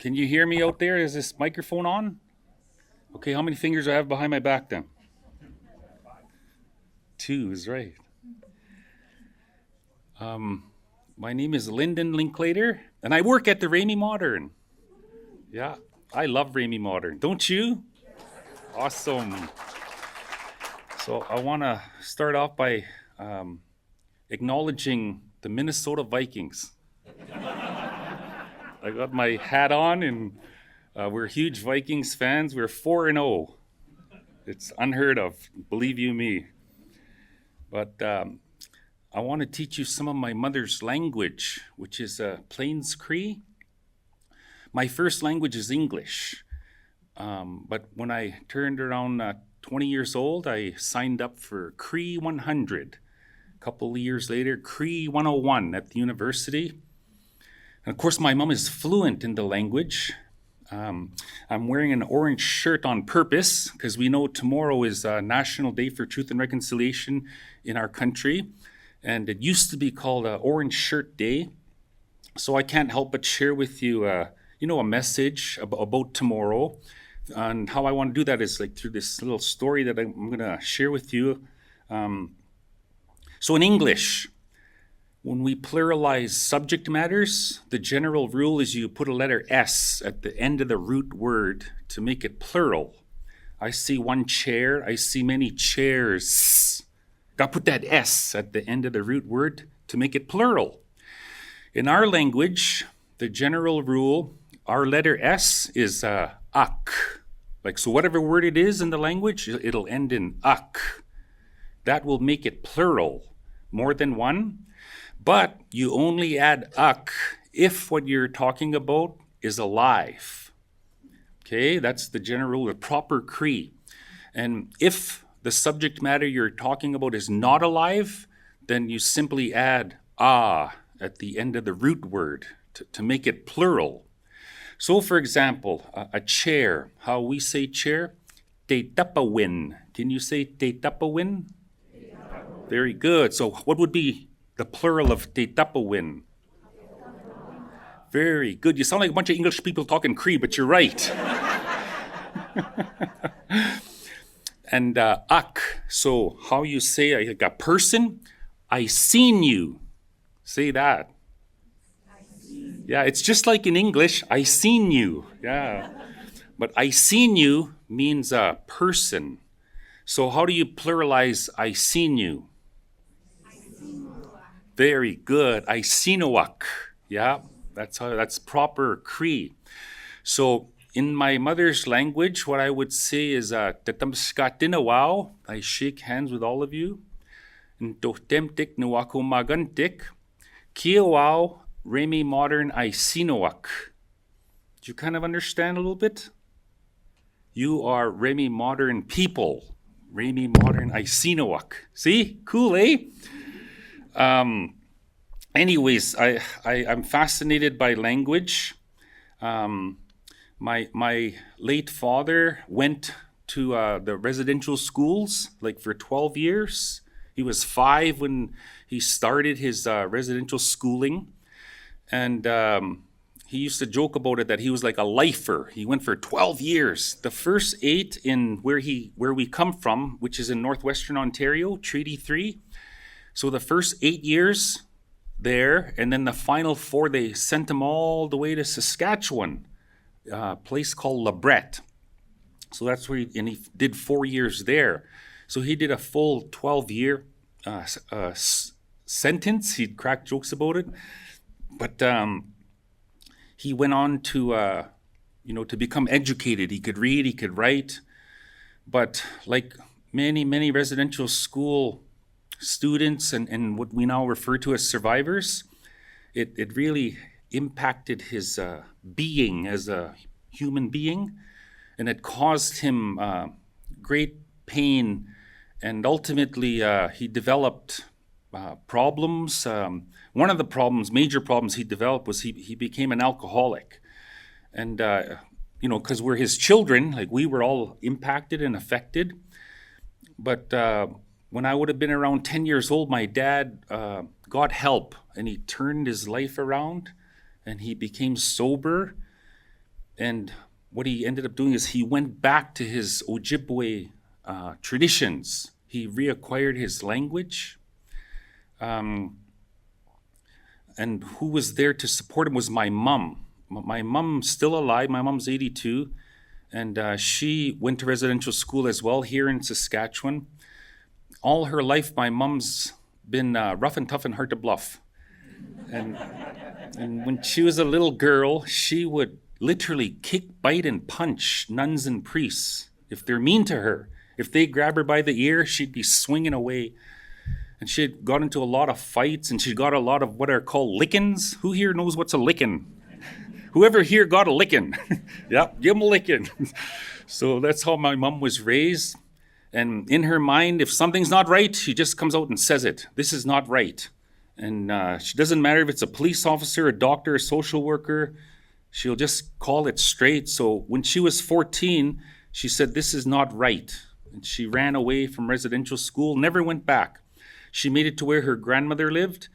Can you hear me out there? Is this microphone on? Okay, how many fingers do I have behind my back then? Two is right. My name is Lyndon Linklater, and I work at the Remai Modern. Yeah, I love Remai Modern. Don't you? Awesome. So I want to start off by acknowledging the Minnesota Vikings. I got my hat on, and we're huge Vikings fans. We're 4-0. It's unheard of, believe you me. But I want to teach you some of my mother's language, which is Plains Cree. My first language is English. But when I turned around 20 years old, I signed up for Cree 100. A couple of years later, Cree 101 at the university. And of course, my mom is fluent in the language. I'm wearing an orange shirt on purpose because we know tomorrow is National Day for Truth and Reconciliation in our country. And it used to be called Orange Shirt Day. So I can't help but share with you, a message about tomorrow. And how I want to do that is like through this little story that I'm going to share with you. So in English, when we pluralize subject matters, the general rule is you put a letter S at the end of the root word to make it plural. I see one chair, I see many chairs. Got to put that S at the end of the root word to make it plural. In our language, the general rule, our letter S is ak. So whatever word it is in the language, it'll end in ak. That will make it plural, more than one. But you only add ak if what you're talking about is alive. Okay, that's the general rule of proper Cree. And if the subject matter you're talking about is not alive, then you simply add ah at the end of the root word to make it plural. So for example, a chair, how we say chair, te tapawin. Can you say te tapawin? Very good. So what would be the plural of te tapawin? Very good. You sound like a bunch of English people talking Cree, but you're right. And ak, so how you say like a person, I seen you. Say that. Yeah, it's just like in English, I seen you. Yeah. But I seen you means a person. So how do you pluralize I seen you? Very good. I seenowak. Yeah, that's proper Cree. So in my mother's language, what I would say is tatamskatinawao. I shake hands with all of you. Ntohtemtik nuwako magantik. Kiawao Remai Modern I seenowak. Do you kind of understand a little bit? You are Remai Modern people. Remai Modern I seenowak. See? Cool, eh? Anyways, I'm fascinated by language. My late father went to the residential schools for 12 years. He was 5 when he started his residential schooling. And he used to joke about it that he was like a lifer. He went for 12 years. The first 8 in where we come from, which is in northwestern Ontario, Treaty 3. So the first 8 years there, and then the final 4, they sent him all the way to Saskatchewan, a place called LeBret. So that's where he did 4 years there. So he did a full 12-year sentence. He'd crack jokes about it. But he went on to become educated. He could read, he could write. But like many residential school students and what we now refer to as survivors, it really impacted his being as a human being, and it caused him great pain, and ultimately he developed problems. One of the major problems he developed was he became an alcoholic. And, because we're his children, we were all impacted and affected. But when I would have been around 10 years old, my dad got help, and he turned his life around, and he became sober. And what he ended up doing is he went back to his Ojibwe traditions. He reacquired his language. And who was there to support him was my mom. My mom's still alive. My mom's 82. And she went to residential school as well here in Saskatchewan. All her life, my mom's been rough and tough and hard to bluff. And when she was a little girl, she would literally kick, bite, and punch nuns and priests if they're mean to her. If they grab her by the ear, she'd be swinging away. And she had got into a lot of fights, and she got a lot of what are called lickings. Who here knows what's a licking? Whoever here got a licking? Yep, give them a licking. So that's how my mom was raised. And in her mind, if something's not right, she just comes out and says it. This is not right. And she doesn't matter if it's a police officer, a doctor, a social worker. She'll just call it straight. So when she was 14, she said, this is not right. And she ran away from residential school, never went back. She made it to where her grandmother lived,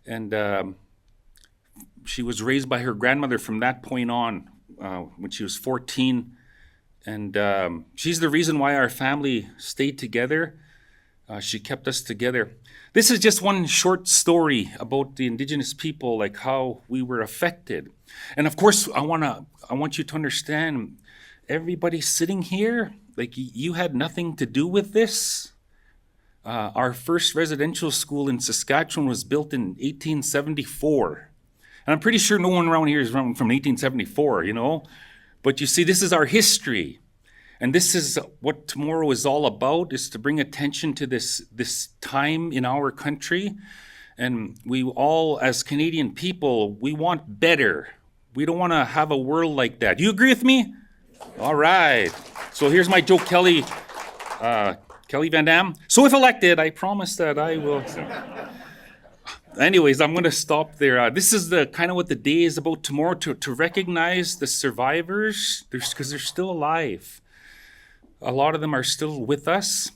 and she was raised by her grandmother from that point on when she was 14. And she's the reason why our family stayed together. She kept us together. This is just one short story about the Indigenous people, like how we were affected. And of course, I want you to understand, everybody sitting here, like you had nothing to do with this. Our first residential school in Saskatchewan was built in 1874. And I'm pretty sure no one around here is from 1874, you know. But you see, this is our history. And this is what tomorrow is all about, is to bring attention to this time in our country. And we all, as Canadian people, we want better. We don't want to have a world like that. You agree with me? All right. So here's my Joe Kelly Van Damme. So if elected, I promise that I will. Anyways, I'm going to stop there. This is the kind of what the day is about tomorrow, to recognize the survivors, because they're still alive. A lot of them are still with us.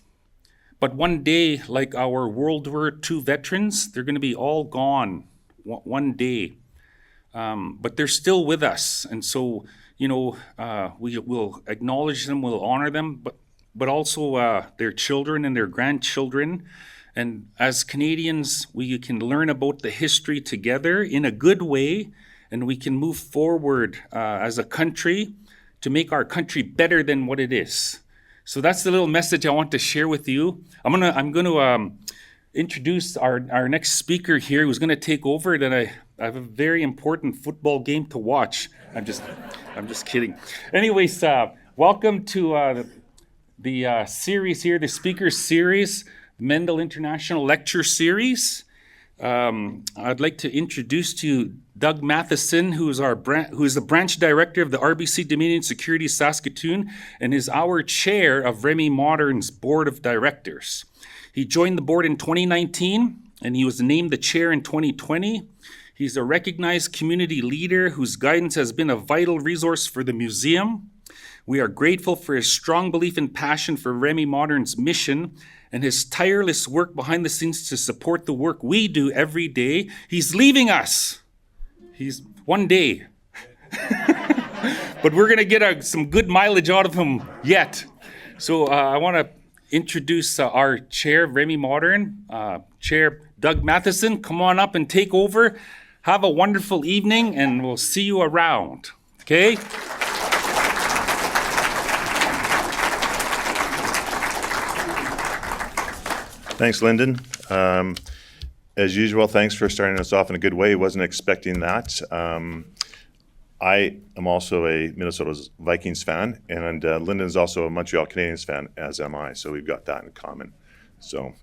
But one day, like our World War II veterans, they're going to be all gone one day. But they're still with us. And so, you know, we will acknowledge them, we'll honor them, but also their children and their grandchildren. And as Canadians, we can learn about the history together in a good way, and we can move forward as a country to make our country better than what it is. So that's the little message I want to share with you. I'm gonna introduce our next speaker here, who's gonna take over. That I have a very important football game to watch. I'm just kidding. Anyways, welcome to the series here, the speaker series, Mendel International Lecture Series. I'd like to introduce to you Doug Matheson, who is the branch director of the RBC Dominion Security Saskatoon and is our chair of Remai Modern's board of directors. He joined the board in 2019 and he was named the chair in 2020. He's a recognized community leader whose guidance has been a vital resource for the museum. We are grateful for his strong belief and passion for Remai Modern's mission and his tireless work behind the scenes to support the work we do every day. He's leaving us. He's one day. But we're going to get some good mileage out of him yet. So I want to introduce our chair, Remai Modern, Chair Doug Matheson. Come on up and take over. Have a wonderful evening, and we'll see you around. Okay? Thanks, Lyndon. As usual, thanks for starting us off in a good way. Wasn't expecting that. I am also a Minnesota Vikings fan, and Lyndon's also a Montreal Canadiens fan, as am I. So we've got that in common. So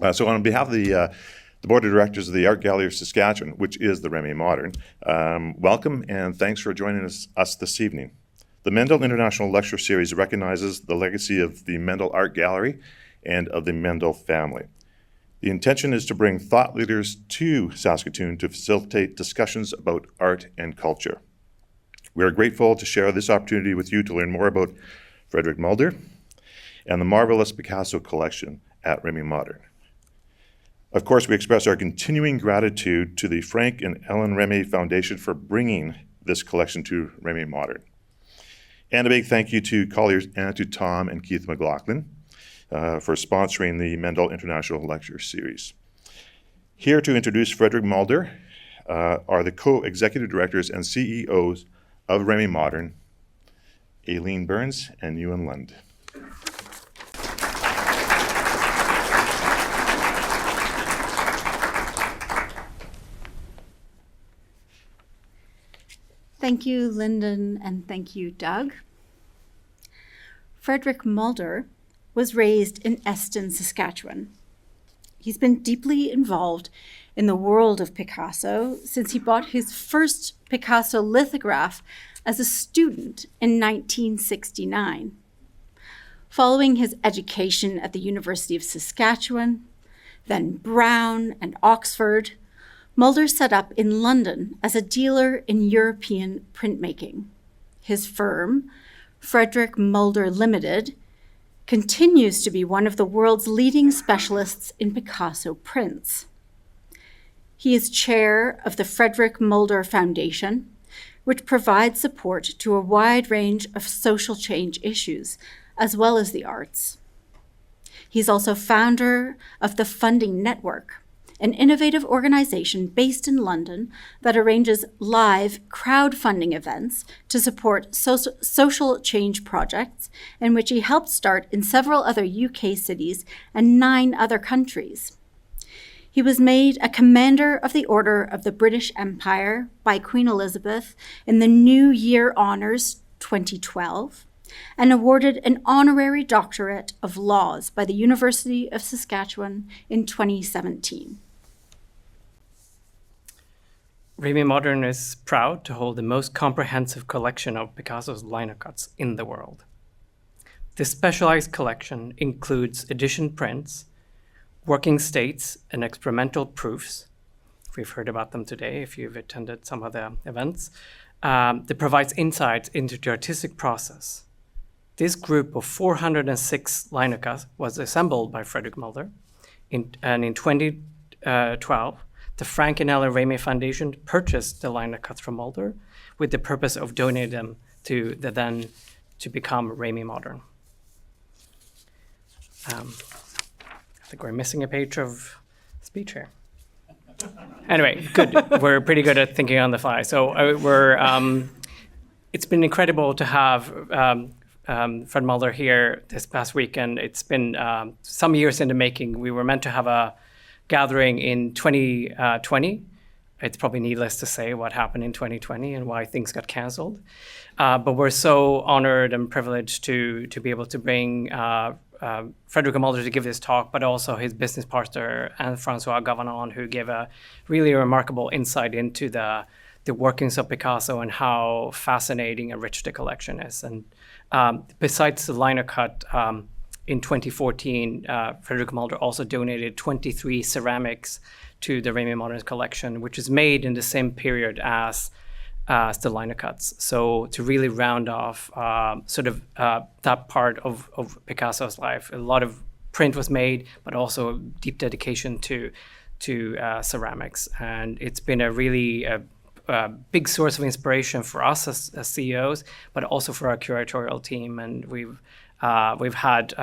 on behalf of the Board of Directors of the Art Gallery of Saskatchewan, which is the Remai Modern, welcome and thanks for joining us this evening. The Mendel International Lecture Series recognizes the legacy of the Mendel Art Gallery and of the Mendel family. The intention is to bring thought leaders to Saskatoon to facilitate discussions about art and culture. We are grateful to share this opportunity with you to learn more about Frederick Mulder and the marvelous Picasso collection at Remai Modern. Of course, we express our continuing gratitude to the Frank and Ellen Remai Foundation for bringing this collection to Remai Modern. And a big thank you to Colliers and to Tom and Keitha McClocklin for sponsoring the Mendel International Lecture Series. Here to introduce Frederick Mulder are the co-executive directors and CEOs of Remai Modern, Aileen Burns and Ewan Lund. Thank you, Lyndon, and thank you, Doug. Frederick Mulder was raised in Eston, Saskatchewan. He's been deeply involved in the world of Picasso since he bought his first Picasso lithograph as a student in 1969. Following his education at the University of Saskatchewan, then Brown and Oxford, Mulder set up in London as a dealer in European printmaking. His firm, Frederick Mulder Limited, continues to be one of the world's leading specialists in Picasso prints. He is chair of the Frederick Mulder Foundation, which provides support to a wide range of social change issues, as well as the arts. He's also founder of the Funding Network, an innovative organization based in London that arranges live crowdfunding events to support social change projects, and which he helped start in several other UK cities and 9 other countries. He was made a Commander of the Order of the British Empire by Queen Elizabeth in the New Year Honours 2012, and awarded an honorary doctorate of laws by the University of Saskatchewan in 2017. Remai Modern is proud to hold the most comprehensive collection of Picasso's linocuts in the world. This specialized collection includes edition prints, working states, and experimental proofs. We've heard about them today if you've attended some of the events. That provides insights into the artistic process. This group of 406 linocuts was assembled by Frederick Mulder, and in 2012, the Frank and Ella Remai Foundation purchased the linocuts from Mulder with the purpose of donating them to become Remai Modern. I think we're missing a page of speech here. Anyway, good. We're pretty good at thinking on the fly. So it's been incredible to have Fred Mulder here this past weekend. It's been some years in the making. We were meant to have a gathering in 2020. It's probably needless to say what happened in 2020 and why things got canceled. But we're so honored and privileged to be able to bring Frederick Mulder to give this talk, but also his business partner, Anne-Françoise Gavanon, who gave a really remarkable insight into the workings of Picasso and how fascinating and rich the collection is. And besides the linocut, in 2014, Frederick Mulder also donated 23 ceramics to the Remai Modern collection, which is made in the same period as the linocuts. So to really round off that part of Picasso's life, a lot of print was made, but also a deep dedication to ceramics. And it's been a really big source of inspiration for us as CEOs, but also for our curatorial team. And we've had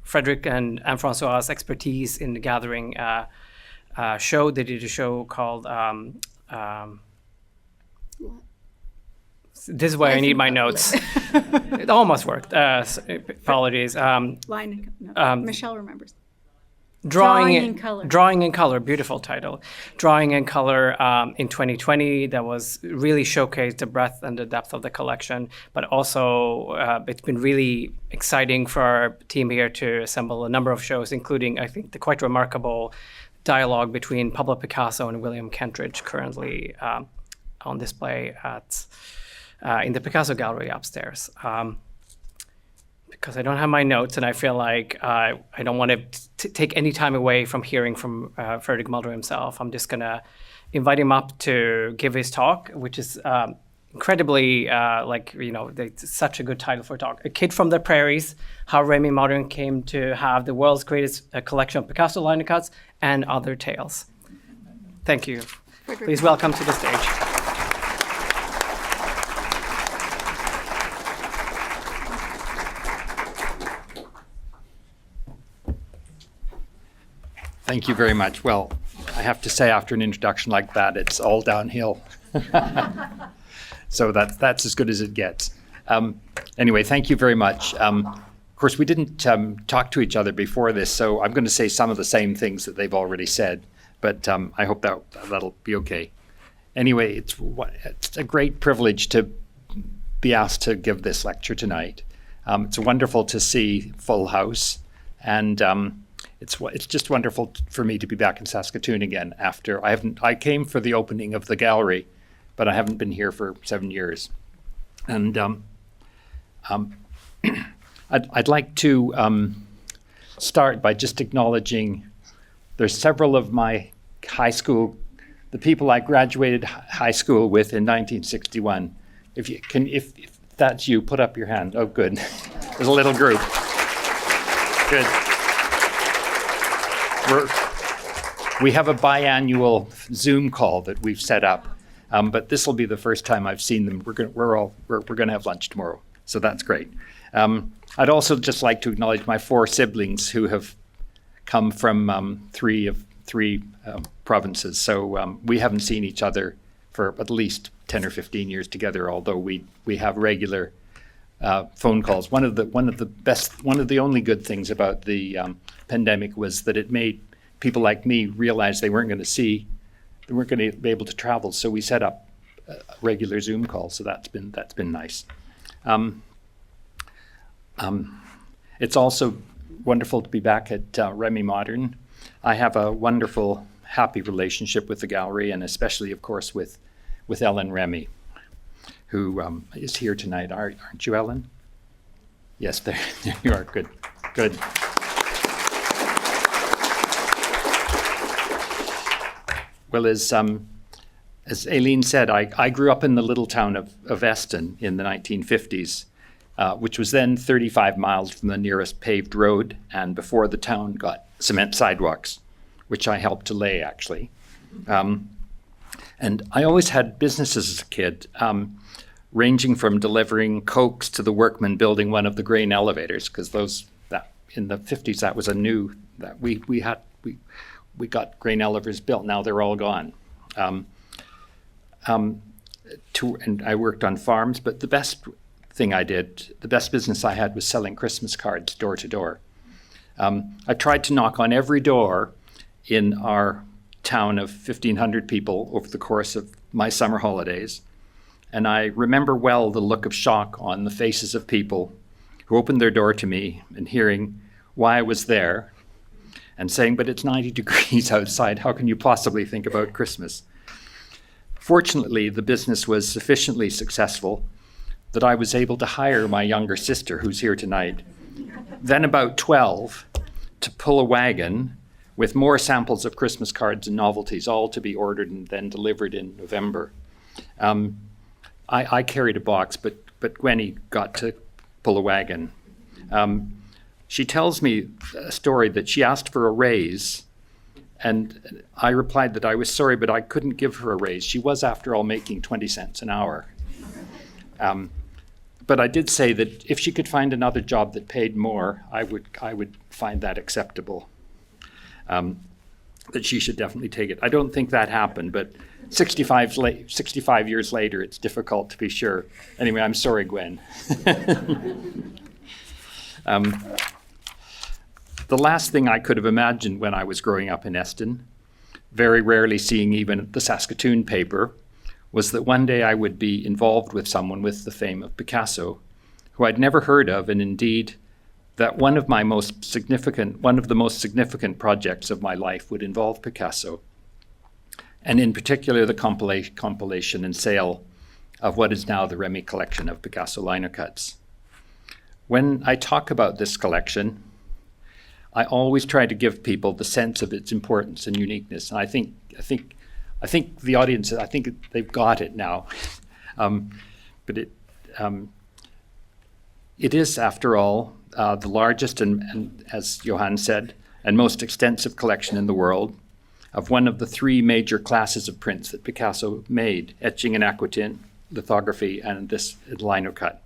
Frederick and Anne-Françoise' expertise in the gathering show. They did a show called, this is why I need my notes. It almost worked. Apologies. Michelle remembers. Drawing in Color. Drawing in Color, beautiful title. Drawing in Color in 2020, that was really showcased the breadth and the depth of the collection, but also it's been really exciting for our team here to assemble a number of shows, including, I think, the quite remarkable dialogue between Pablo Picasso and William Kentridge, currently on display in the Picasso Gallery upstairs. Because I don't have my notes, and I feel like I don't want to take any time away from hearing from Frederick Mulder himself. I'm just going to invite him up to give his talk, which is incredibly, it's such a good title for a talk. A Kid from the Prairies, How Remai Modern Came to Have the World's Greatest Collection of Picasso Linocuts and Other Tales. Thank you. Please welcome to the stage. Thank you very much. Well, I have to say, after an introduction like that, it's all downhill. So that's as good as it gets. Anyway, thank you very much. Of course, we didn't talk to each other before this, so I'm going to say some of the same things that they've already said, but I hope that'll be okay. Anyway, it's a great privilege to be asked to give this lecture tonight. It's wonderful to see full house, and it's just wonderful for me to be back in Saskatoon again after I came for the opening of the gallery, but I haven't been here for 7 years. And I'd like to start by just acknowledging there's several of my high school, the people I graduated high school with in 1961. If that's you, put up your hand. Oh, good. There's a little group. Good. We have a biannual Zoom call that we've set up, but this will be the first time I've seen them. We're going to have lunch tomorrow, so that's great. I'd also just like to acknowledge my 4 siblings who have come from three provinces. So we haven't seen each other for at least 10 or 15 years together, although we have regular phone calls. One of the only good things about the pandemic was that it made people like me realize they weren't going to be able to travel. So we set up a regular Zoom call. So that's been nice. It's also wonderful to be back at Remai Modern. I have a wonderful, happy relationship with the gallery, and especially, of course, with Ellen Remy, who is here tonight. Aren't you, Ellen? Yes, there you are. Good. Well, as Aileen said, I grew up in the little town of Eston in the 1950s, which was then 35 miles from the nearest paved road, and before the town got cement sidewalks, which I helped to lay, actually. And I always had businesses as a kid, ranging from delivering Cokes to the workmen building one of the grain elevators, because that in the 50s that was a new that we got grain elevators built. Now they're all gone. And I worked on farms, but the best business I had was selling Christmas cards door to door. I tried to knock on every door in our town of 1,500 people over the course of my summer holidays. And I remember well the look of shock on the faces of people who opened their door to me and hearing why I was there and saying, "But it's 90 degrees outside. How can you possibly think about Christmas?" Fortunately, the business was sufficiently successful that I was able to hire my younger sister, who's here tonight, then about 12, to pull a wagon with more samples of Christmas cards and novelties, all to be ordered and then delivered in November. I carried a box, but Gwenny got to pull a wagon. She tells me a story that she asked for a raise, and I replied that I was sorry, but I couldn't give her a raise. She was, after all, making 20 cents an hour. But I did say that if she could find another job that paid more, I would find that acceptable. That she should definitely take it. I don't think that happened, but 65 years later, it's difficult to be sure. Anyway, I'm sorry, Gwen. The last thing I could have imagined when I was growing up in Eston, very rarely seeing even the Saskatoon paper, was that one day I would be involved with someone with the fame of Picasso, who I'd never heard of, and indeed that one of the most significant projects of my life would involve Picasso, and in particular the compilation and sale of what is now the Remy collection of Picasso linocuts. When I talk about this collection, I always try to give people the sense of its importance and uniqueness, and I think the audience, I think they've got it now. But it is, after all, the largest and, as Johan said, and most extensive collection in the world of one of the 3 major classes of prints that Picasso made: etching and aquatint, lithography, and this linocut.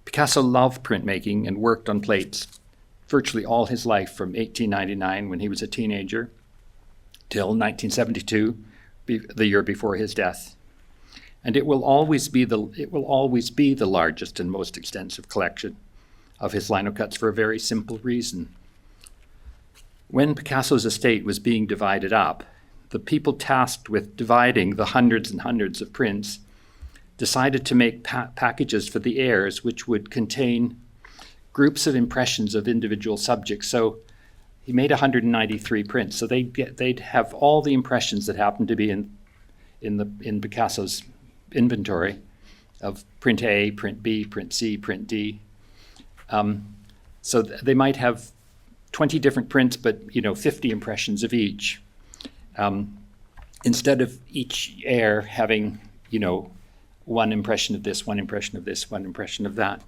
Picasso loved printmaking and worked on plates virtually all his life from 1899 when he was a teenager till 1972, the year before his death. And it will always be the largest and most extensive collection of his linocuts for a very simple reason. When Picasso's estate was being divided up, the people tasked with dividing the hundreds and hundreds of prints decided to make packages for the heirs which would contain groups of impressions of individual subjects. So he made 193 prints. So they'd have all the impressions that happened to be in Picasso's inventory of print A, print B, print C, print D. So they might have 20 different prints, but 50 impressions of each. Instead of each heir having, one impression of this, one impression of this, one impression of that.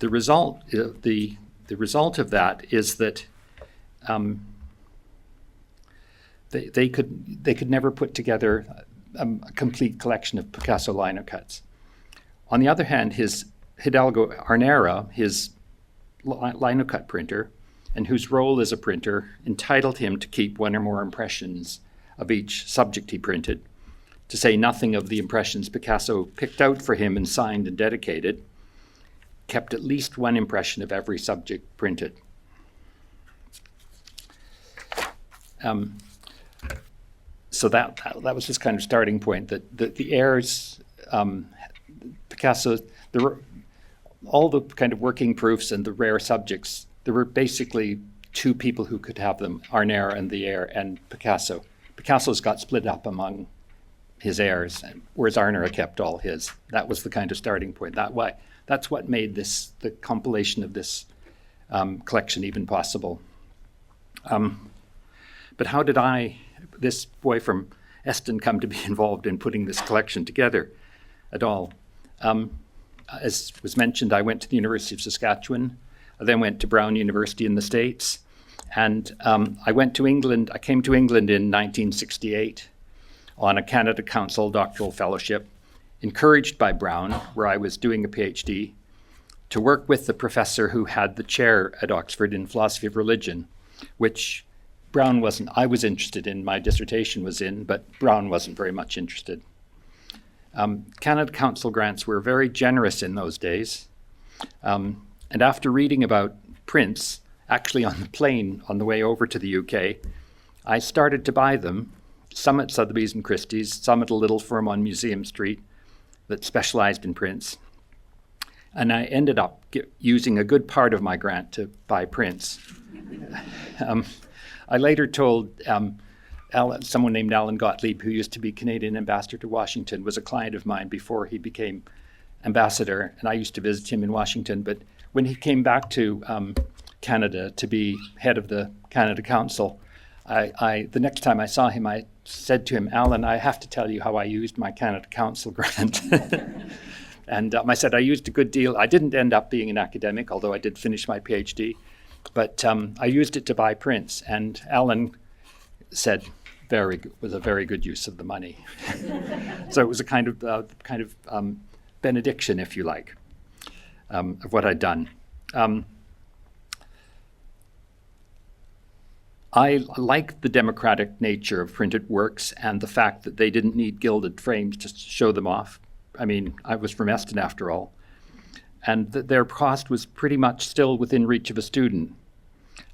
The result of that is that they could never put together a complete collection of Picasso linocuts. On the other hand, his Hidalgo Arnera, his linocut printer, and whose role as a printer entitled him to keep one or more impressions of each subject he printed, to say nothing of the impressions Picasso picked out for him and signed and dedicated, kept at least one impression of every subject printed. So that was his kind of starting point, that the heirs, Picasso, all the kind of working proofs and the rare subjects, there were basically two people who could have them, Arnera and the heir, and Picasso. Picasso's got split up among his heirs, whereas Arnera kept all his. That was the kind of starting point. That's what made the compilation of this collection even possible. But how did this boy from Eston, come to be involved in putting this collection together at all? As was mentioned, I went to the University of Saskatchewan. I then went to Brown University in the States. And I went to England. I came to England in 1968 on a Canada Council doctoral fellowship, encouraged by Brown, where I was doing a PhD, to work with the professor who had the chair at Oxford in philosophy of religion, which Brown wasn't. I was interested in, my dissertation was in, but Brown wasn't very much interested. Canada Council grants were very generous in those days. And after reading about prints, actually on the plane on the way over to the UK, I started to buy them, some at Sotheby's and Christie's, some at a little firm on Museum Street that specialized in prints. And I ended up using a good part of my grant to buy prints. I later told someone named Alan Gottlieb, who used to be Canadian ambassador to Washington, was a client of mine before he became ambassador, and I used to visit him in Washington. But when he came back to Canada to be head of the Canada Council, the next time I saw him, I said to him, "Alan, I have to tell you how I used my Canada Council grant." And I said I used a good deal. I didn't end up being an academic, although I did finish my PhD. But I used it to buy prints. And Alan said, was a very good use of the money. So it was a kind of benediction, if you like, of what I'd done. I like the democratic nature of printed works and the fact that they didn't need gilded frames to show them off. I mean, I was from Eston after all. And their cost was pretty much still within reach of a student.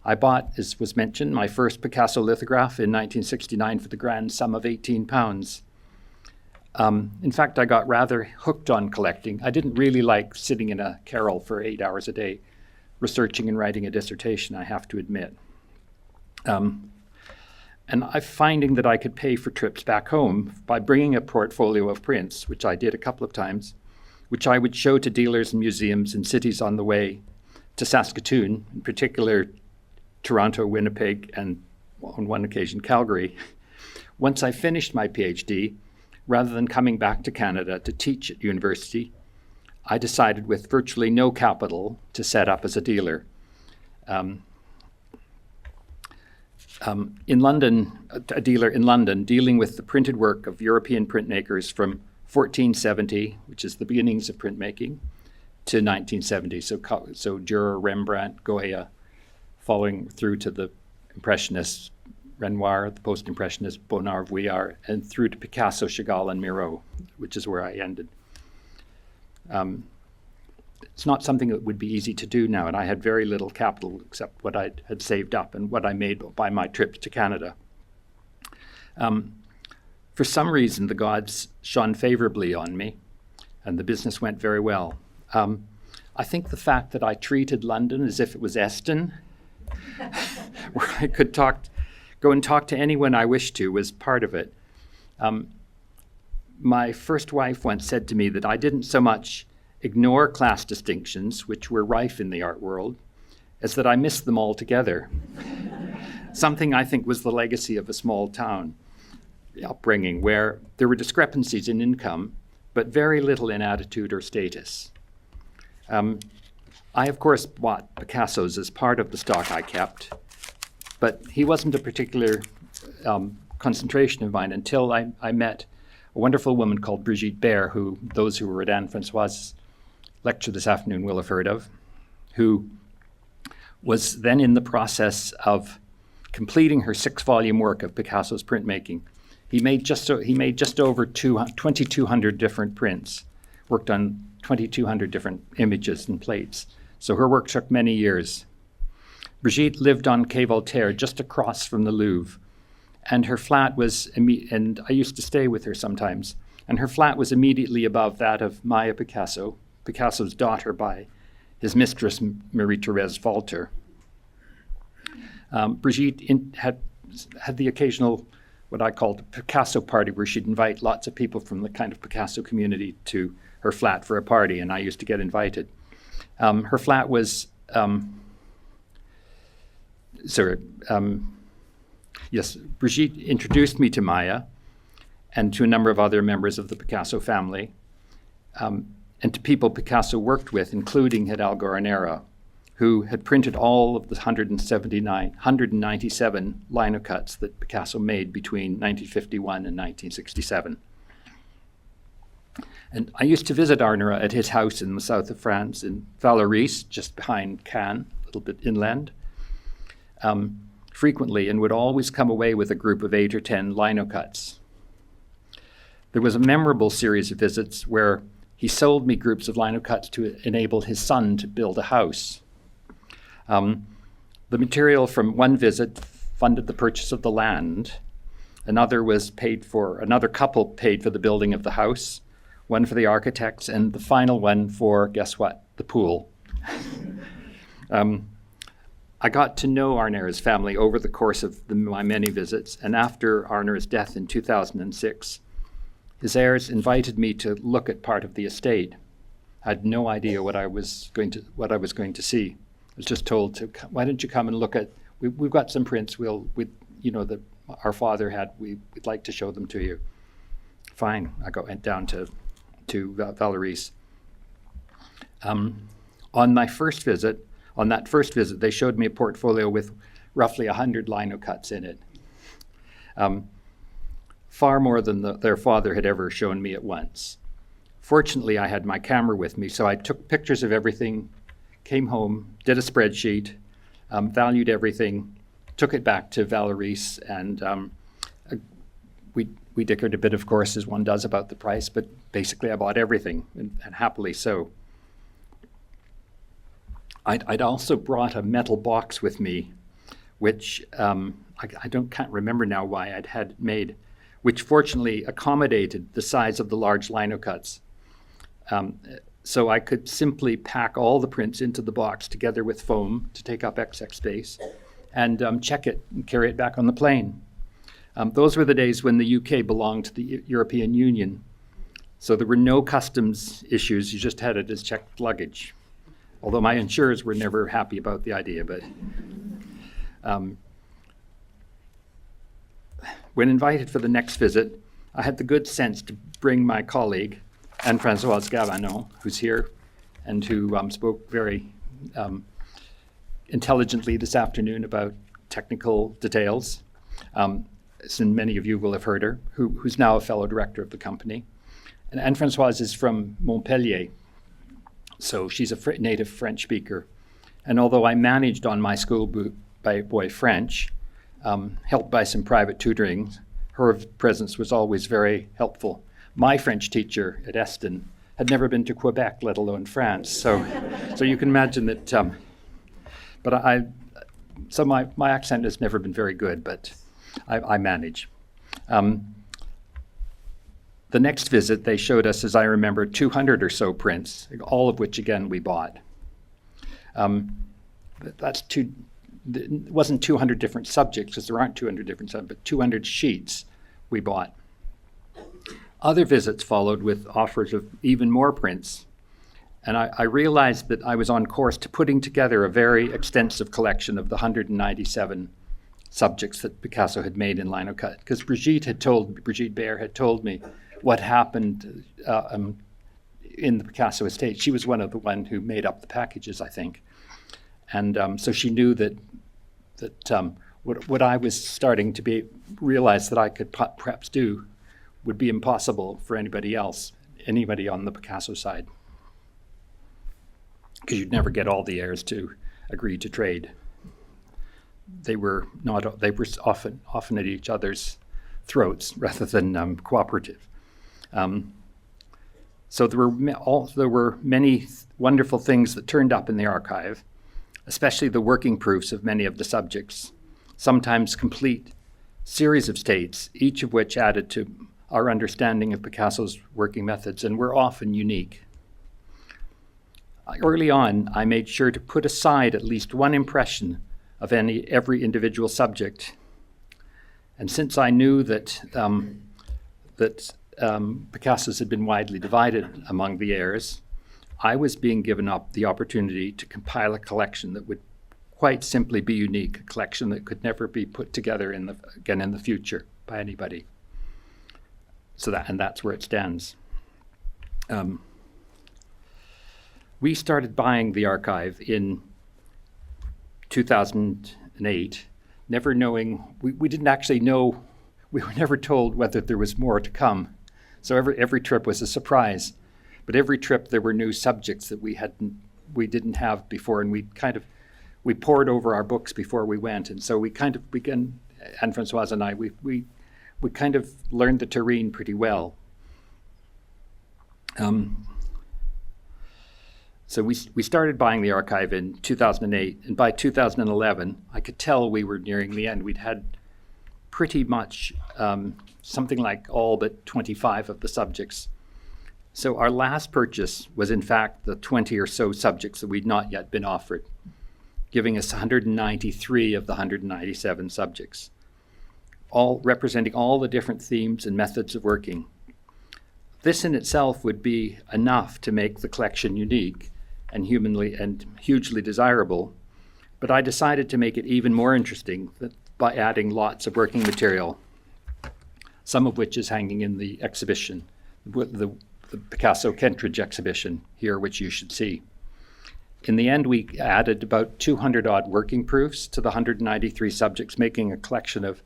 I bought, as was mentioned, my first Picasso lithograph in 1969 for the grand sum of £18. In fact, I got rather hooked on collecting. I didn't really like sitting in a carrel for 8 hours a day, researching and writing a dissertation, I have to admit. And I'm finding that I could pay for trips back home by bringing a portfolio of prints, which I did a couple of times, which I would show to dealers and museums in cities on the way to Saskatoon, in particular Toronto, Winnipeg, and on one occasion Calgary. Once I finished my PhD, rather than coming back to Canada to teach at university, I decided with virtually no capital to set up as a dealer. In London, a dealer in London dealing with the printed work of European printmakers from 1470, which is the beginnings of printmaking, to 1970. So Dürer, Rembrandt, Goya, following through to the Impressionists, Renoir, the Post-Impressionists, Bonnard, Vuillard, and through to Picasso, Chagall, and Miro, which is where I ended. It's not something that would be easy to do now, and I had very little capital except what I had saved up and what I made by my trips to Canada. For some reason, the gods shone favorably on me, and the business went very well. I think the fact that I treated London as if it was Eston, where I could go and talk to anyone I wished to, was part of it. My first wife once said to me that I didn't so much ignore class distinctions, which were rife in the art world, as that I missed them altogether. Something I think was the legacy of a small town upbringing where there were discrepancies in income, but very little in attitude or status. I, of course, bought Picasso's as part of the stock I kept, but he wasn't a particular concentration of mine until I met a wonderful woman called Brigitte Baer, who those who were at Anne Francoise's lecture this afternoon will have heard of, who was then in the process of completing her 6-volume work of Picasso's printmaking. He made just over 2,200 different prints, worked on 2,200 different images and plates. So her work took many years. Brigitte lived on Quai Voltaire, just across from the Louvre, and her flat was, and I used to stay with her sometimes, and her flat was immediately above that of Maya Picasso, Picasso's daughter by his mistress, Marie-Thérèse Walter. Brigitte had the occasional, what I called a Picasso party, where she'd invite lots of people from the kind of Picasso community to her flat for a party, and I used to get invited. Her flat was, yes, Brigitte introduced me to Maya and to a number of other members of the Picasso family, and to people Picasso worked with, including Hidalgo Garnera, who had printed all of the 197 linocuts that Picasso made between 1951 and 1967. And I used to visit Arnera at his house in the south of France, in Valoris, just behind Cannes, a little bit inland, frequently, and would always come away with a group of 8 or 10 linocuts. There was a memorable series of visits where he sold me groups of linocuts to enable his son to build a house. The material from one visit funded the purchase of the land. Another couple paid for the building of the house, one for the architects, and the final one for, guess what, the pool. I got to know Arnera's family over the course of my many visits, and after Arnera's death in 2006, his heirs invited me to look at part of the estate. I had no idea what I was going to see. I was just told why don't you come and look at? We've got some prints. That our father had. We'd like to show them to you. Fine. I went down to Valoris. On that first visit, they showed me a portfolio with roughly 100 linocuts in it. Far more than their father had ever shown me at once. Fortunately, I had my camera with me, so I took pictures of everything, came home, did a spreadsheet, valued everything, took it back to Valoris, and we dickered a bit, of course, as one does about the price, but basically I bought everything, and happily so. I'd also brought a metal box with me, which can't remember now why I'd had it made, which fortunately accommodated the size of the large linocuts. So I could simply pack all the prints into the box together with foam to take up excess space and check it and carry it back on the plane. Those were the days when the UK belonged to the European Union. So there were no customs issues, you just had it as checked luggage. Although my insurers were never happy about the idea, but when invited for the next visit, I had the good sense to bring my colleague, Anne-Françoise Gavanon, who's here, and who spoke very intelligently this afternoon about technical details. As many of you will have heard her, who's now a fellow director of the company. And Anne-Françoise is from Montpellier, so she's a native French speaker. And although I managed on my school boy French, helped by some private tutoring, her presence was always very helpful. My French teacher at Eston had never been to Quebec, let alone France. So you can imagine that, so my accent has never been very good, but I manage. The next visit, they showed us, as I remember, 200 or so prints, all of which, again, we bought. It wasn't 200 different subjects, because there aren't 200 different subjects, but 200 sheets we bought. Other visits followed with offers of even more prints, and I realized that I was on course to putting together a very extensive collection of the 197 subjects that Picasso had made in linocut, because Brigitte Baer had told me what happened in the Picasso estate. She was one of the one who made up the packages, I think. And so she knew that what I was starting to realize that I could perhaps do would be impossible for anybody else, anybody on the Picasso side. Because you'd never get all the heirs to agree to trade. They were often at each other's throats rather than cooperative. So there were many wonderful things that turned up in the archive, especially the working proofs of many of the subjects, sometimes complete series of states, each of which added to our understanding of Picasso's working methods and were often unique. Early on, I made sure to put aside at least one impression of every individual subject. And since I knew that Picasso's had been widely divided among the heirs, I was being given up the opportunity to compile a collection that would quite simply be unique, a collection that could never be put together again in the future by anybody. And that's where it stands. We started buying the archive in 2008, never knowing, we didn't actually know, we were never told whether there was more to come. So every trip was a surprise. But every trip there were new subjects that we didn't have before, and we pored over our books before we went. And so we kind of began, Anne Francoise and I, we kind of learned the terrain pretty well. So we started buying the archive in 2008, and by 2011, I could tell we were nearing the end. We'd had pretty much something like all but 25 of the subjects. So our last purchase was in fact the 20 or so subjects that we'd not yet been offered, giving us 193 of the 197 subjects, all representing all the different themes and methods of working. This in itself would be enough to make the collection unique and hugely desirable, but I decided to make it even more interesting by adding lots of working material, some of which is hanging in the exhibition, the Picasso Kentridge exhibition here, which you should see. In the end, we added about 200 odd working proofs to the 193 subjects, making a collection of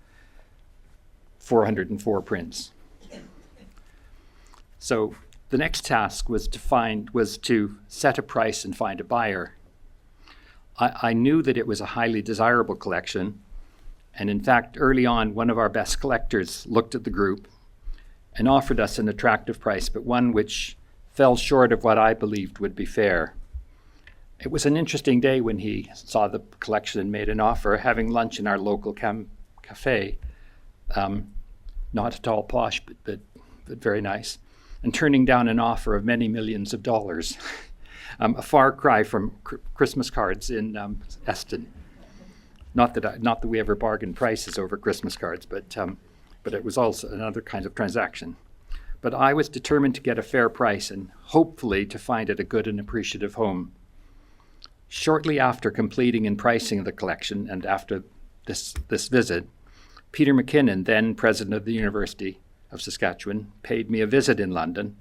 404 prints. So the next task was to set a price and find a buyer. I knew that it was a highly desirable collection, and in fact, early on, one of our best collectors looked at the group and offered us an attractive price, but one which fell short of what I believed would be fair. It was an interesting day when he saw the collection and made an offer, having lunch in our local cafe, not at all posh, but very nice, and turning down an offer of many millions of dollars, a far cry from Christmas cards in Eston. Not that we ever bargained prices over Christmas cards, but it was also another kind of transaction. But I was determined to get a fair price and hopefully to find it a good and appreciative home. Shortly after completing and pricing the collection and after this visit, Peter McKinnon, then president of the University of Saskatchewan, paid me a visit in London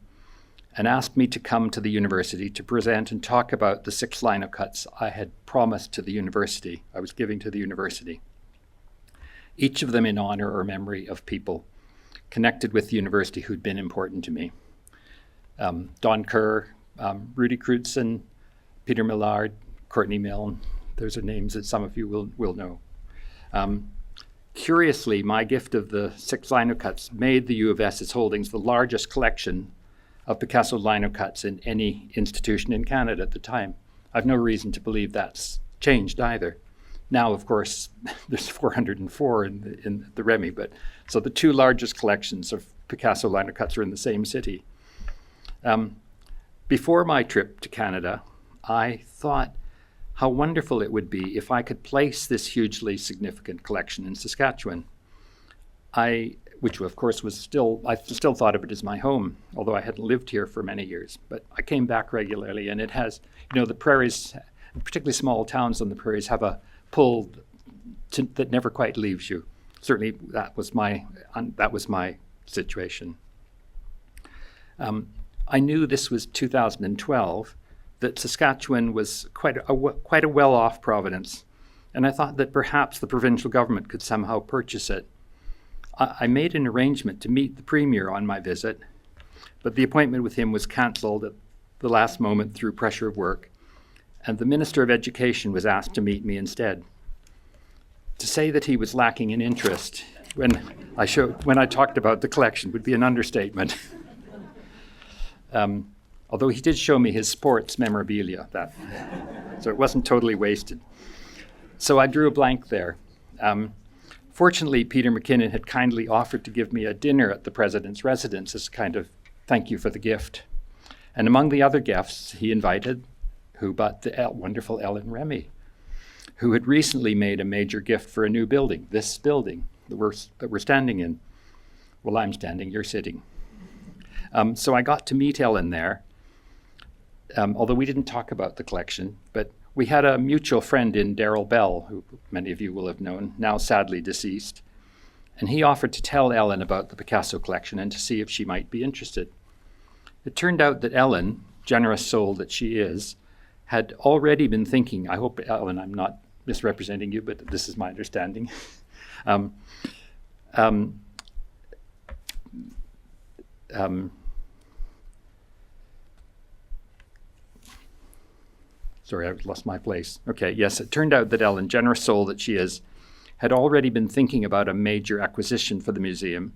and asked me to come to the university to present and talk about the 6 linocuts I had promised to the university, I was giving to the university, each of them in honor or memory of people connected with the university who'd been important to me. Don Kerr, Rudy Crutzen, Peter Millard, Courtney Mill. Those are names that some of you will know. Curiously, my gift of the 6 linocuts made the U of S's holdings the largest collection of Picasso linocuts in any institution in Canada at the time. I've no reason to believe that's changed either. Now, of course, there's 404 in the Remy, but so the 2 largest collections of Picasso linocuts are in the same city. Before my trip to Canada, I thought how wonderful it would be if I could place this hugely significant collection in Saskatchewan. Which of course I still thought of it as my home, although I hadn't lived here for many years. But I came back regularly, and it has, the prairies, particularly small towns on the prairies, have a pull that never quite leaves you. Certainly that was my situation. I knew this was 2012, that Saskatchewan was quite a well-off province, and I thought that perhaps the provincial government could somehow purchase it. I made an arrangement to meet the Premier on my visit, but the appointment with him was cancelled at the last moment through pressure of work, and the Minister of Education was asked to meet me instead. To say that he was lacking in interest when I talked about the collection would be an understatement. Although he did show me his sports memorabilia, so it wasn't totally wasted. So I drew a blank there. Fortunately, Peter McKinnon had kindly offered to give me a dinner at the President's residence as a kind of thank you for the gift. And among the other guests he invited, the wonderful Ellen Remy, who had recently made a major gift for a new building, this building that we're standing in. Well, I'm standing, you're sitting. So I got to meet Ellen there, although we didn't talk about the collection, but we had a mutual friend in Darrell Bell, who many of you will have known, now sadly deceased, and he offered to tell Ellen about the Picasso collection and to see if she might be interested. It turned out that Ellen, generous soul that she is, had already been thinking, I hope, Ellen, I'm not misrepresenting you, but this is my understanding, sorry, I've lost my place. Okay, yes, it turned out that Ellen, generous soul that she is, had already been thinking about a major acquisition for the museum.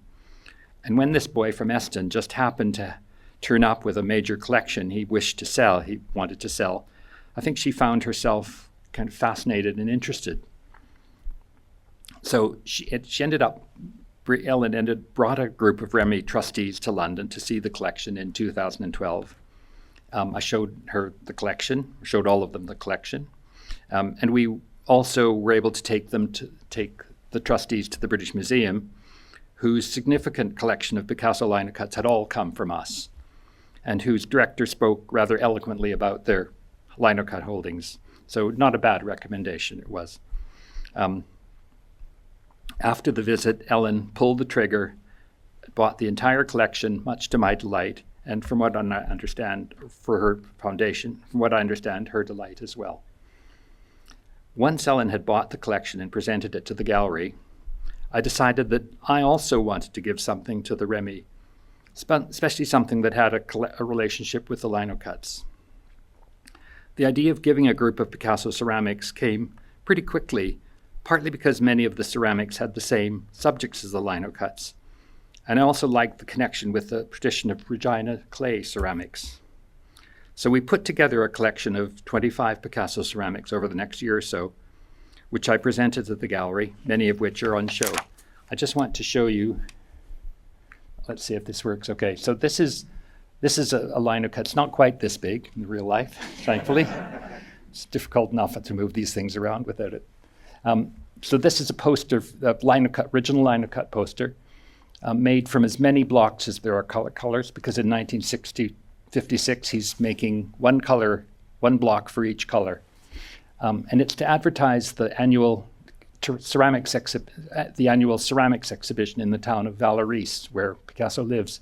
And when this boy from Eston just happened to turn up with a major collection he wanted to sell, I think she found herself kind of fascinated and interested. So Ellen brought a group of Remy trustees to London to see the collection in 2012. I showed her the collection, showed all of them the collection, and we also were able to take the trustees to the British Museum, whose significant collection of Picasso linocuts had all come from us, and whose director spoke rather eloquently about their linocut holdings. So not a bad recommendation it was. After the visit, Ellen pulled the trigger, bought the entire collection, much to my delight, and from what I understand, for her foundation, from what I understand, her delight as well. Once Ellen had bought the collection and presented it to the gallery, I decided that I also wanted to give something to the Remy, especially something that had a relationship with the linocuts. The idea of giving a group of Picasso ceramics came pretty quickly, partly because many of the ceramics had the same subjects as the linocuts. And I also liked the connection with the tradition of Regina clay ceramics. So we put together a collection of 25 Picasso ceramics over the next year or so, which I presented at the gallery, many of which are on show. I just want to show you, let's see if this works. Okay, so this is a linocut. It's not quite this big in real life, thankfully. It's difficult enough to move these things around without it. So this is a poster, original linocut poster, made from as many blocks as there are colors, because in 1956 he's making one block for each color. And it's to advertise the annual ceramics exhibition in the town of Vallauris, where Picasso lives.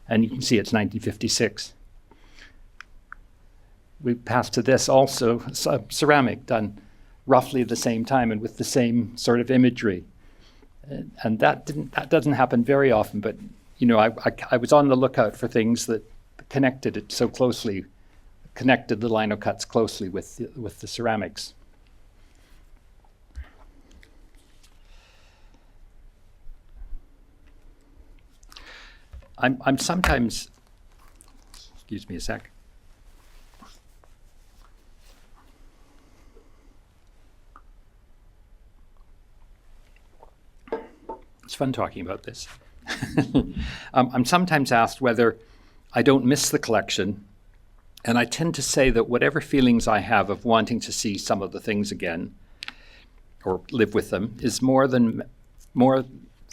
And you can see it's 1956. We passed to this also, ceramic done roughly the same time and with the same sort of imagery. And that doesn't happen very often, but I was on the lookout for things that connected it so closely connected the linocuts closely with the ceramics. I'm sometimes, excuse me a sec. It's fun talking about this. I'm sometimes asked whether I don't miss the collection, and I tend to say that whatever feelings I have of wanting to see some of the things again, or live with them, is more than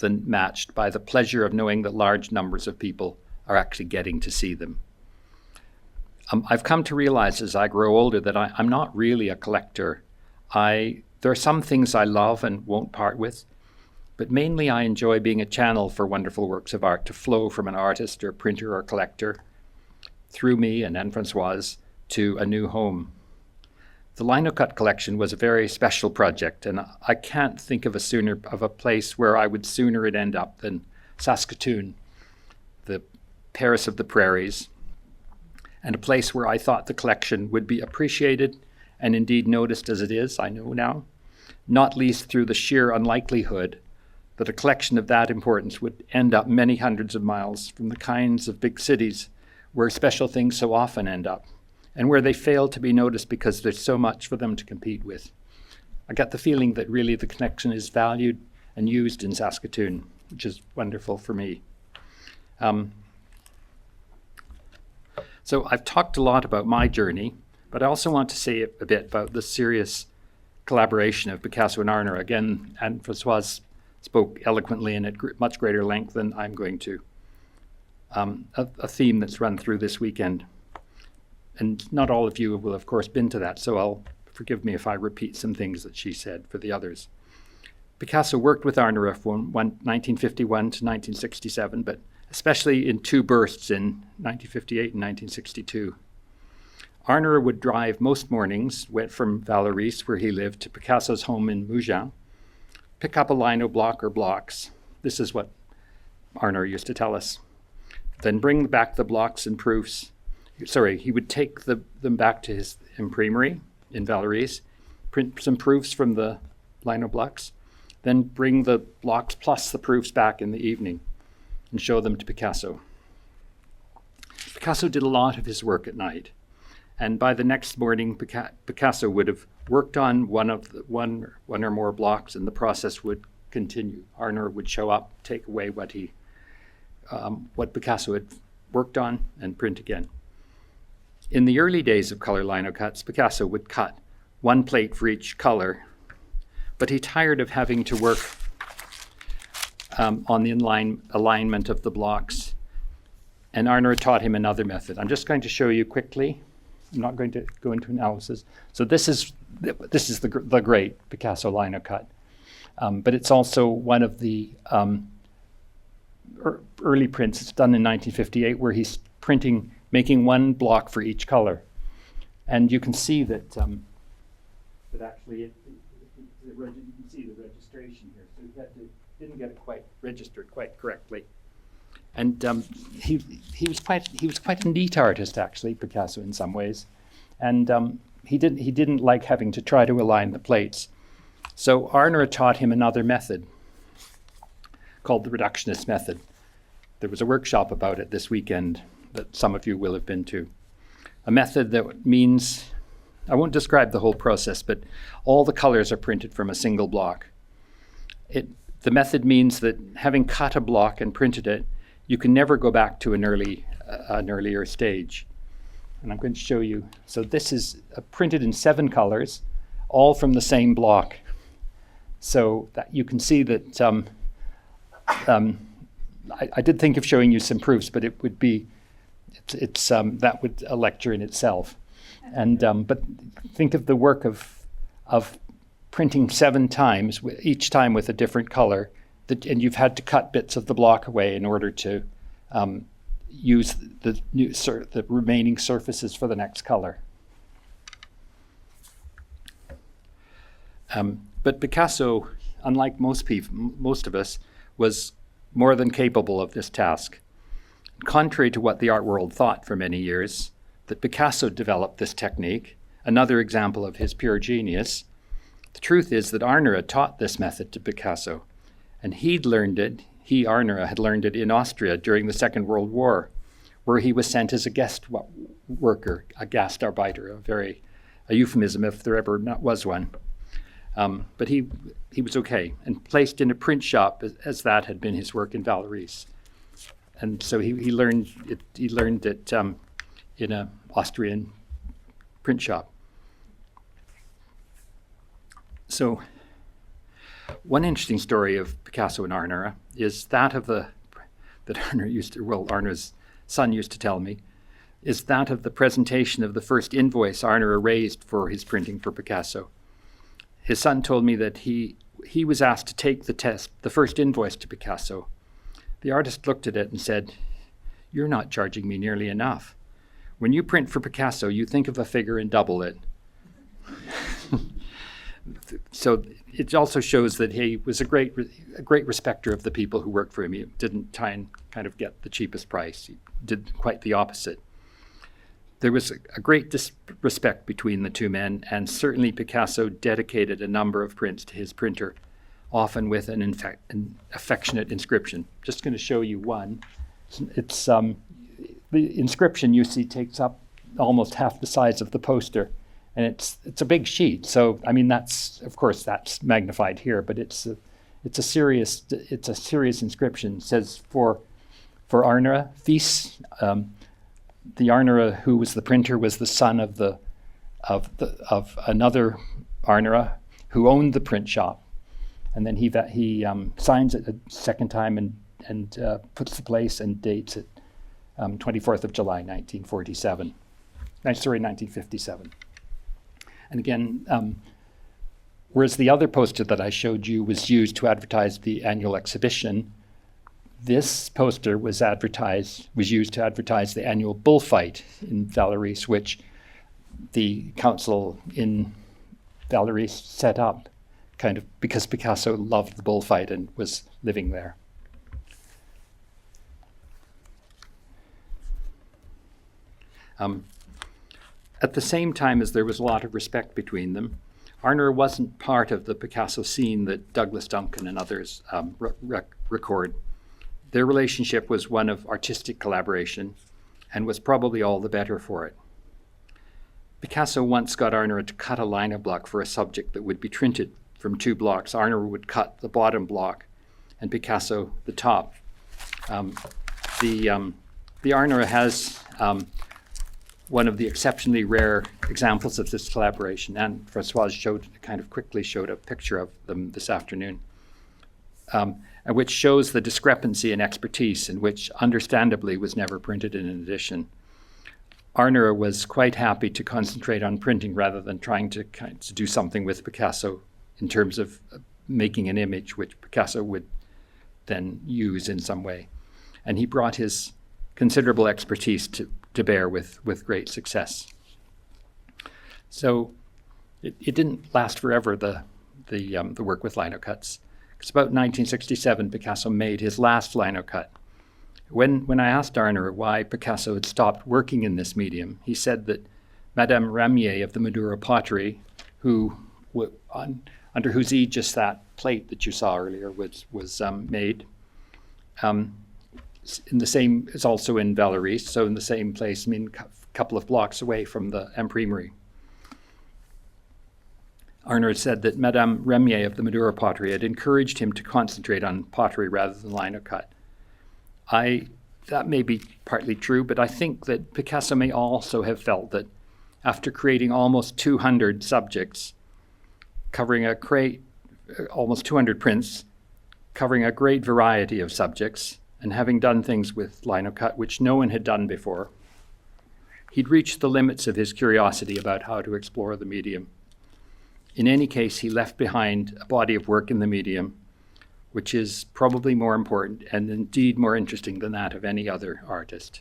matched by the pleasure of knowing that large numbers of people are actually getting to see them. I've come to realize as I grow older that I'm not really a collector. There are some things I love and won't part with, but mainly I enjoy being a channel for wonderful works of art to flow from an artist or printer or collector through me and Anne-Françoise to a new home. The linocut collection was a very special project, and I can't think of a place where I would sooner it end up than Saskatoon, the Paris of the prairies, and a place where I thought the collection would be appreciated and indeed noticed as it is, I know now, not least through the sheer unlikelihood that a collection of that importance would end up many hundreds of miles from the kinds of big cities where special things so often end up, and where they fail to be noticed because there's so much for them to compete with. I get the feeling that really the connection is valued and used in Saskatoon, which is wonderful for me. So I've talked a lot about my journey, but I also want to say a bit about the serious collaboration of Picasso and Arner. Again, Anne-Françoise spoke eloquently and at much greater length than I'm going to. A theme that's run through this weekend. And not all of you will, of course, been to that, so forgive me if I repeat some things that she said for the others. Picasso worked with Arner from 1951 to 1967, but especially in two bursts in 1958 and 1962. Arner would drive most mornings, went from Vallauris, where he lived, to Picasso's home in Mougins, pick up a lino block or blocks. This is what Arner used to tell us. Then bring back the blocks and proofs. He would take them back to his imprimery in Vallauris, print some proofs from the lino blocks, then bring the blocks plus the proofs back in the evening and show them to Picasso. Picasso did a lot of his work at night, and by the next morning, Picasso would have worked on one or more blocks, and the process would continue. Arner would show up, take away what Picasso had worked on, and print again. In the early days of color linocuts, Picasso would cut one plate for each color, but he tired of having to work on the alignment of the blocks, and Arner taught him another method. I'm just going to show you quickly. I'm not going to go into analysis. So this is the great Picasso linocut, but it's also one of the early prints. It's done in 1958, where he's making one block for each color, and you can see that actually you can see the registration here. So didn't get it quite registered quite correctly, and he was quite a neat artist, actually, Picasso, in some ways, and he didn't like having to try to align the plates. So Arner taught him another method called the reductionist method. There was a workshop about it this weekend that some of you will have been to. A method that means, I won't describe the whole process, but all the colors are printed from a single block. The method means that having cut a block and printed it, you can never go back to an earlier stage. And I'm going to show you. So this is printed in 7 colors, all from the same block. So that you can see that I did think of showing you some proofs, but it would be that would a lecture in itself. And but think of the work of printing 7 times, each time with a different color, and you've had to cut bits of the block away in order to use the remaining surfaces for the next color. But Picasso, unlike most of us, was more than capable of this task. Contrary to what the art world thought for many years, that Picasso developed this technique, another example of his pure genius. The truth is that Arnera taught this method to Picasso, and Arnera had learned it in Austria during the Second World War, where he was sent as a guest worker, a Gastarbeiter, a euphemism if there ever was one. But he was okay, and placed in a print shop as that had been his work in Vallauris. And so he learned it in an Austrian print shop. So one interesting story of Picasso and Arnera is that Arnera's son used to tell me, is that of the presentation of the first invoice Arnera raised for his printing for Picasso. His son told me that he was asked to take the first invoice to Picasso. The artist looked at it and said, "You're not charging me nearly enough. When you print for Picasso, you think of a figure and double it." So it also shows that he was a great respecter of the people who worked for him. He didn't try and kind of get the cheapest price. He did quite the opposite. There was a great respect between the two men, and certainly Picasso dedicated a number of prints to his printer, often with an affectionate inscription. Just going to show you one. It's the inscription you see takes up almost half the size of the poster, and it's a big sheet. So I mean that's magnified here, but it's a serious inscription. It says for Arnera, Fils. The Arnera who was the printer was the son of another Arnera who owned the print shop, and then he signs it a second time and puts the place and dates it 24th of July 1957. 1957. And again, whereas the other poster that I showed you was used to advertise the annual exhibition, this poster was used to advertise the annual bullfight in Vallauris, which the council in Vallauris set up kind of because Picasso loved the bullfight and was living there. At the same time as there was a lot of respect between them, Arnera wasn't part of the Picasso scene that Douglas Duncan and others record. Their relationship was one of artistic collaboration and was probably all the better for it. Picasso once got Arnera to cut a lino block for a subject that would be printed from 2 blocks. Arnera would cut the bottom block and Picasso the top. The Arnera has one of the exceptionally rare examples of this collaboration, and Francois quickly showed a picture of them this afternoon. And which shows the discrepancy in expertise, and which understandably was never printed in an edition. Arnera was quite happy to concentrate on printing rather than trying to do something with Picasso in terms of making an image which Picasso would then use in some way. And he brought his considerable expertise to bear with great success. So it didn't last forever, the work with linocuts. It's about 1967, Picasso made his last linocut. When I asked Arnera why Picasso had stopped working in this medium, he said that Madame Ramier of the Madura pottery, under whose aegis that plate that you saw earlier was made, in the same, is also in Vallauris, so in the same place, a couple of blocks away from the Imprimerie. Arnera said that Madame Ramier of the Madura pottery had encouraged him to concentrate on pottery rather than linocut. That may be partly true, but I think that Picasso may also have felt that after creating almost 200 subjects, covering almost 200 prints, covering a great variety of subjects, and having done things with linocut which no one had done before, he'd reached the limits of his curiosity about how to explore the medium. In any case, he left behind a body of work in the medium, which is probably more important and indeed more interesting than that of any other artist.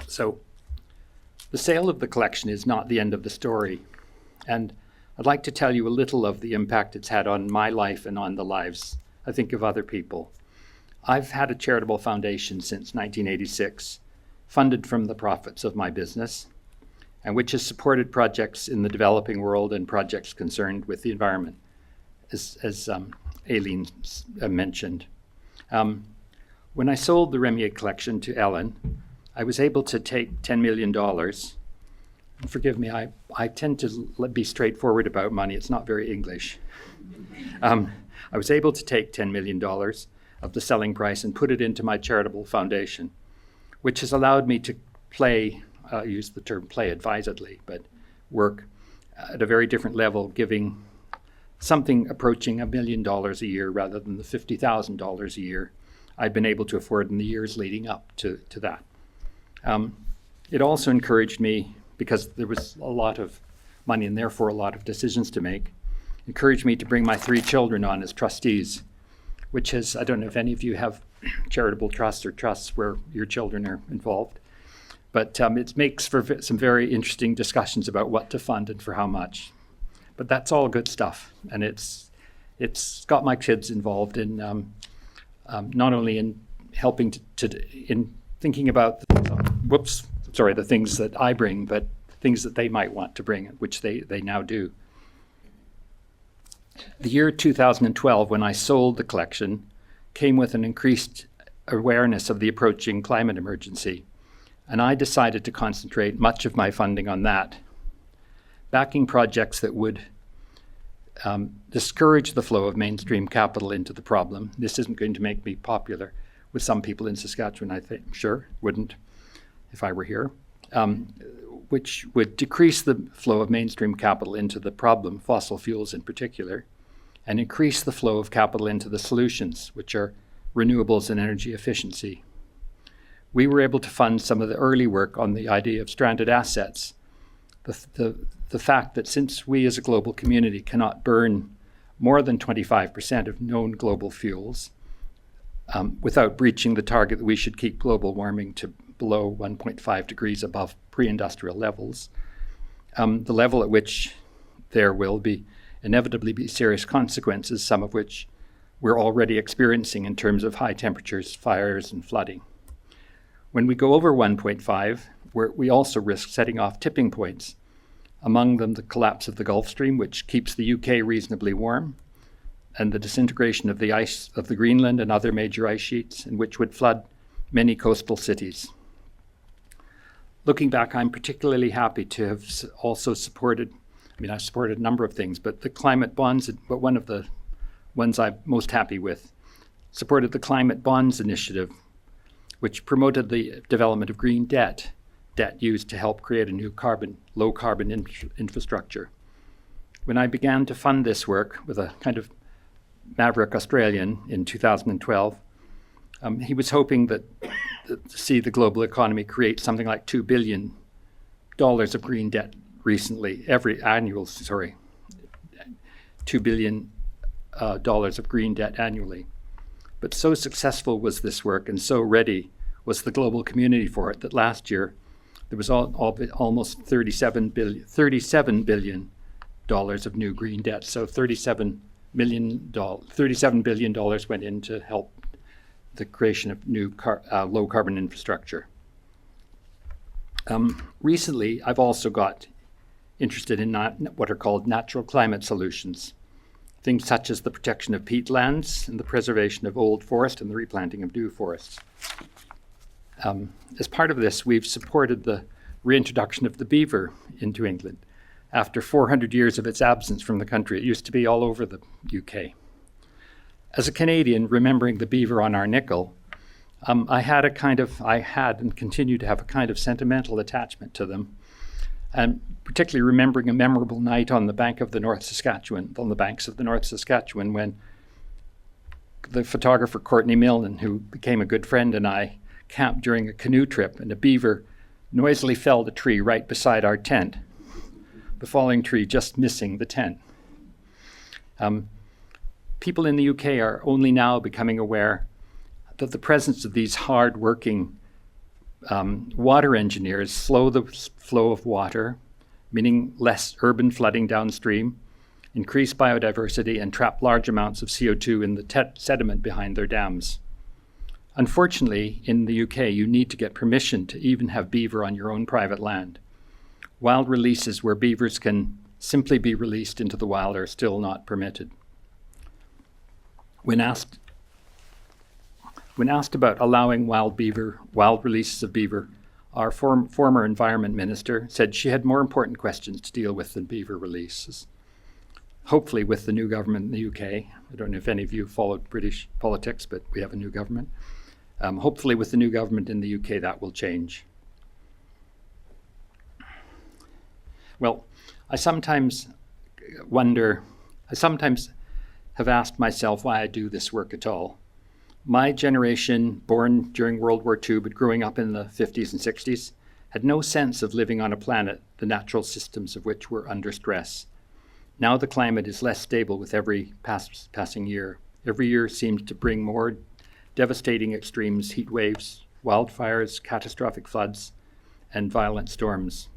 So, the sale of the collection is not the end of the story, and I'd like to tell you a little of the impact it's had on my life and on the lives, I think, of other people. I've had a charitable foundation since 1986, funded from the profits of my business, and which has supported projects in the developing world and projects concerned with the environment, as Aileen mentioned. When I sold the Remai collection to Ellen, I was able to take $10 million. And forgive me, I tend to be straightforward about money. It's not very English. I was able to take $10 million of the selling price and put it into my charitable foundation, which has allowed me to use the term play advisedly, but work at a very different level, giving something approaching $1 million a year rather than the $50,000 a year I'd been able to afford in the years leading up to that. It also encouraged me, because there was a lot of money and therefore a lot of decisions to make, encouraged me to bring my 3 children on as trustees, which has, I don't know if any of you have charitable trusts or trusts where your children are involved, but it makes for some very interesting discussions about what to fund and for how much. But that's all good stuff, and it's got my kids involved in not only in helping in thinking about the things that I bring, but things that they might want to bring, which they now do. The year 2012, when I sold the collection, came with an increased awareness of the approaching climate emergency, and I decided to concentrate much of my funding on that, backing projects that would discourage the flow of mainstream capital into the problem. This isn't going to make me popular with some people in Saskatchewan, I think. Sure, wouldn't if I were here. Which would decrease the flow of mainstream capital into the problem, fossil fuels in particular, and increase the flow of capital into the solutions, which are renewables and energy efficiency. We were able to fund some of the early work on the idea of stranded assets. The fact that since we as a global community cannot burn more than 25% of known global fuels without breaching the target that we should keep global warming to below 1.5 degrees above pre-industrial levels, the level at which there will inevitably be serious consequences, some of which we're already experiencing in terms of high temperatures, fires, and flooding. When we go over 1.5, we also risk setting off tipping points, among them the collapse of the Gulf Stream, which keeps the UK reasonably warm, and the disintegration of the ice of the Greenland and other major ice sheets, and which would flood many coastal cities. Looking back, I'm particularly happy to have also supported, I've supported a number of things, but the climate bonds, but one of the ones I'm most happy with, supported the Climate Bonds Initiative, which promoted the development of green debt used to help create a new low carbon infrastructure. When I began to fund this work with a kind of maverick Australian in 2012, he was hoping to see the global economy create something like $2 billion of green debt recently, $2 billion of green debt annually. But so successful was this work and so ready was the global community for it that last year there was almost $37 billion of new green debt. So $37 billion went in to help the creation of new low carbon infrastructure. Recently, I've also got interested in what are called natural climate solutions, things such as the protection of peatlands and the preservation of old forest and the replanting of new forests. As part of this, we've supported the reintroduction of the beaver into England. After 400 years of its absence from the country, it used to be all over the UK. As a Canadian, remembering the beaver on our nickel, I had and continue to have a kind of sentimental attachment to them, and particularly remembering a memorable night on the banks of the North Saskatchewan, when the photographer Courtney Milne, who became a good friend, and I camped during a canoe trip, and a beaver noisily felled a tree right beside our tent, the falling tree just missing the tent. People in the UK are only now becoming aware that the presence of these hard-working water engineers slow the flow of water, meaning less urban flooding downstream, increase biodiversity, and trap large amounts of CO2 in the sediment behind their dams. Unfortunately, in the UK, you need to get permission to even have beaver on your own private land. Wild releases where beavers can simply be released into the wild are still not permitted. When asked about allowing wild releases of beaver, our former environment minister said she had more important questions to deal with than beaver releases. Hopefully with the new government in the UK, I don't know if any of you followed British politics, but we have a new government. Hopefully with the new government in the UK, that will change. Well, I sometimes have asked myself why I do this work at all. My generation, born during World War II, but growing up in the 50s and 60s, had no sense of living on a planet, the natural systems of which were under stress. Now the climate is less stable with every passing year. Every year seems to bring more devastating extremes, heat waves, wildfires, catastrophic floods, and violent storms.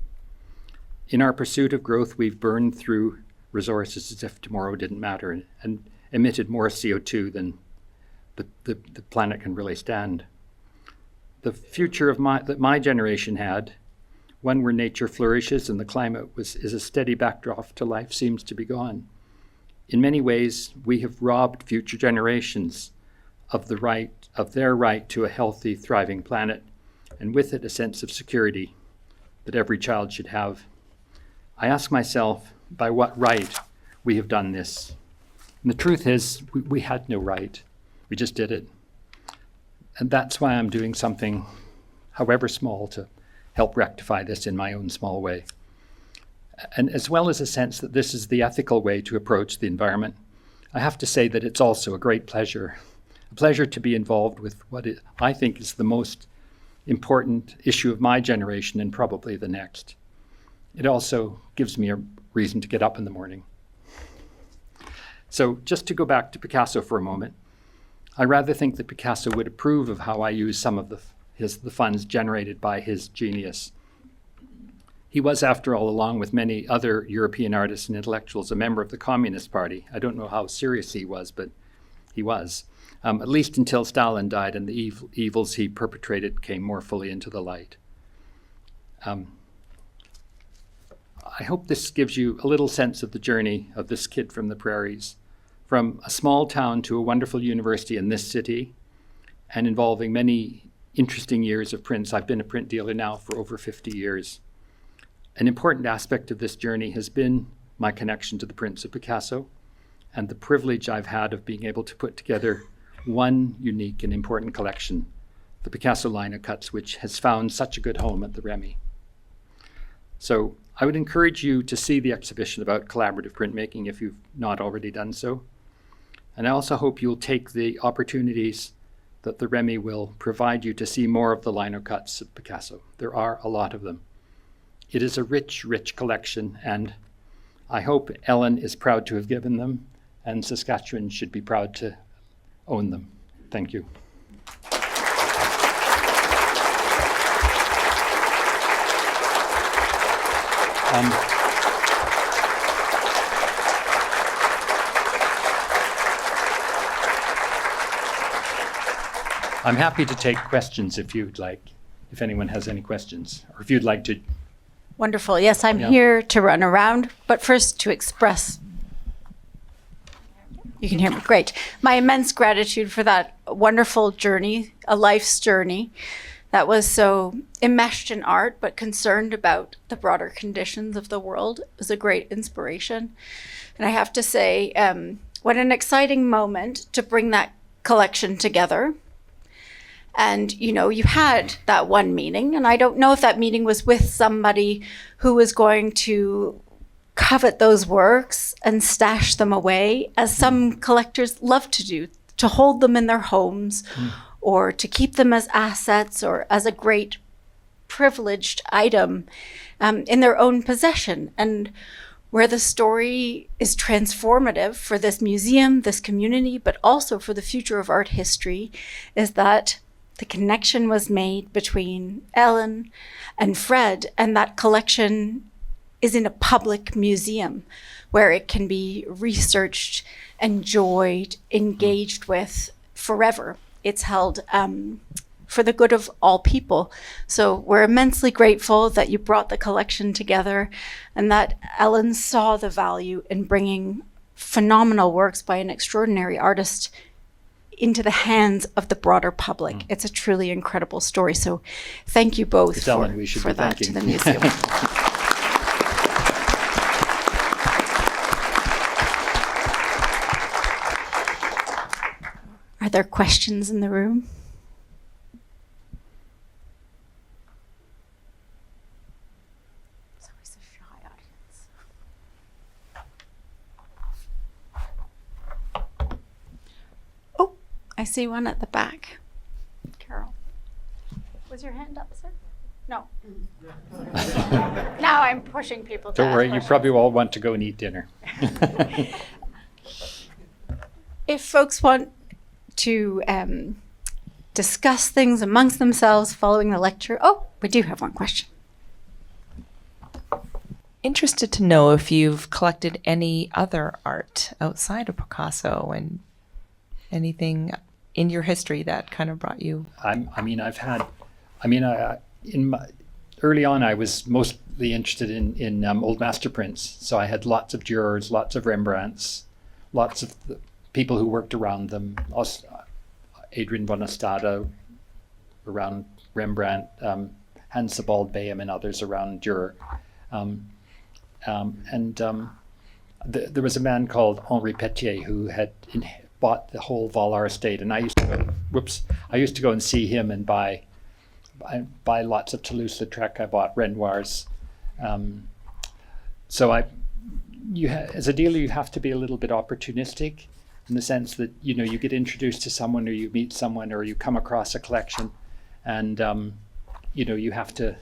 In our pursuit of growth, we've burned through resources as if tomorrow didn't matter and emitted more CO2 than the planet can really stand. The future that my generation had, one where nature flourishes and the climate is a steady backdrop to life, seems to be gone. In many ways, we have robbed future generations of their right to a healthy, thriving planet, and with it a sense of security that every child should have. I ask myself, by what right we have done this? And the truth is, we had no right. We just did it. And that's why I'm doing something, however small, to help rectify this in my own small way. And as well as a sense that this is the ethical way to approach the environment, I have to say that it's also a great pleasure. A pleasure to be involved with what I think is the most important issue of my generation and probably the next. It also gives me a reason to get up in the morning. So just to go back to Picasso for a moment, I rather think that Picasso would approve of how I use some of the funds generated by his genius. He was, after all, along with many other European artists and intellectuals, a member of the Communist Party. I don't know how serious he was, but he was. At least until Stalin died and the evils he perpetrated came more fully into the light. I hope this gives you a little sense of the journey of this kid from the prairies, from a small town to a wonderful university in this city, and involving many interesting years of prints. I've been a print dealer now for over 50 years. An important aspect of this journey has been my connection to the prints of Picasso and the privilege I've had of being able to put together one unique and important collection, the Picasso linocuts, which has found such a good home at the Remai. So I would encourage you to see the exhibition about collaborative printmaking if you've not already done so. And I also hope you'll take the opportunities that the Remai will provide you to see more of the linocuts of Picasso. There are a lot of them. It is a rich, rich collection, and I hope Ellen is proud to have given them, and Saskatchewan should be proud to own them. Thank you. I'm happy to take questions if you'd like, if anyone has any questions, or if you'd like to. Wonderful. Yes, I'm Yeah. here to run around, but first to express. You can hear me. Great. My immense gratitude for that wonderful journey, a life's journey that was so enmeshed in art, but concerned about the broader conditions of the world. It was a great inspiration. And I have to say, what an exciting moment to bring that collection together. And, you know, you had that one meeting, and I don't know if that meeting was with somebody who was going to covet those works and stash them away, as some collectors love to do, to hold them in their homes or to keep them as assets or as a great privileged item in their own possession. And where the story is transformative for this museum, this community, but also for the future of art history, is that the connection was made between Ellen and Fred, and that collection is in a public museum where it can be researched, enjoyed, engaged with forever. it's held for the good of all people. So we're immensely grateful that you brought the collection together and that Ellen saw the value in bringing phenomenal works by an extraordinary artist into the hands of the broader public. It's a truly incredible story. So thank you both It's Ellen we should for be that thanking. to the museum. Are there questions in the room? It's always a shy audience. Oh, I see one at the back. Carol. Was your hand up, sir? No. Now I'm pushing people to Don't ask worry, you questions. probably all want to go and eat dinner. If folks want to discuss things amongst themselves following the lecture. Oh, we do have one question. Interested to know if you've collected any other art outside of Picasso and anything in your history that kind of brought you. Early on, I was mostly interested in old master prints. So I had lots of Dürers, lots of Rembrandts, lots of the people who worked around them. Adrian von Ostade around Rembrandt, Hans Sebald Bayham and others around Dürer. There was a man called Henri Petier who had bought the whole Valar estate, and I used to go and see him and buy lots of Toulouse-Lautrec. I bought Renoirs. As a dealer, you have to be a little bit opportunistic in the sense that, you get introduced to someone or you meet someone or you come across a collection and, you have to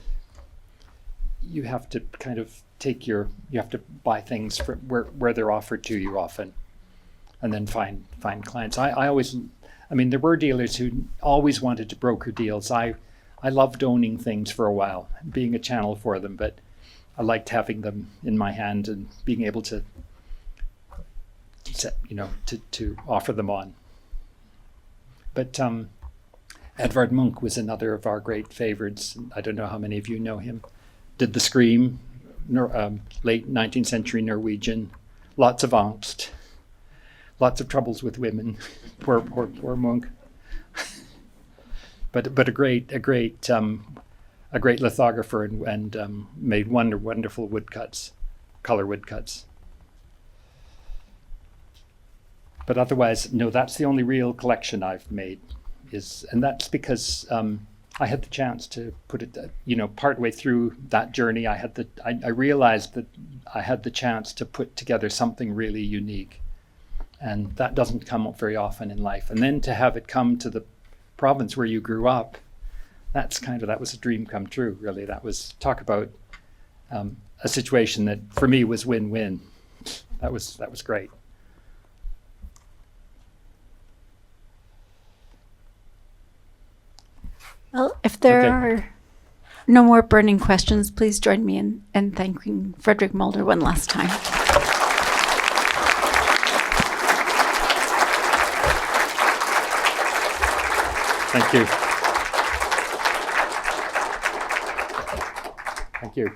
kind of you have to buy things from where they're offered to you often and then find clients. There were dealers who always wanted to broker deals. I loved owning things for a while, being a channel for them, but I liked having them in my hand and being able to to offer them on. But Edvard Munch was another of our great favorites. I don't know how many of you know him. Did the Scream, late 19th century Norwegian, lots of angst, lots of troubles with women. poor Munch. But a great lithographer and made wonderful woodcuts, color woodcuts. But otherwise, no, that's the only real collection I've made, and that's because I had the chance to put it, partway through that journey, I realized that I had the chance to put together something really unique, and that doesn't come up very often in life. And then to have it come to the province where you grew up, that was a dream come true, really. That was, talk about a situation that for me was win-win. That was great. Well, if there Okay. are no more burning questions, please join me in thanking Frederick Mulder one last time. Thank you. Thank you.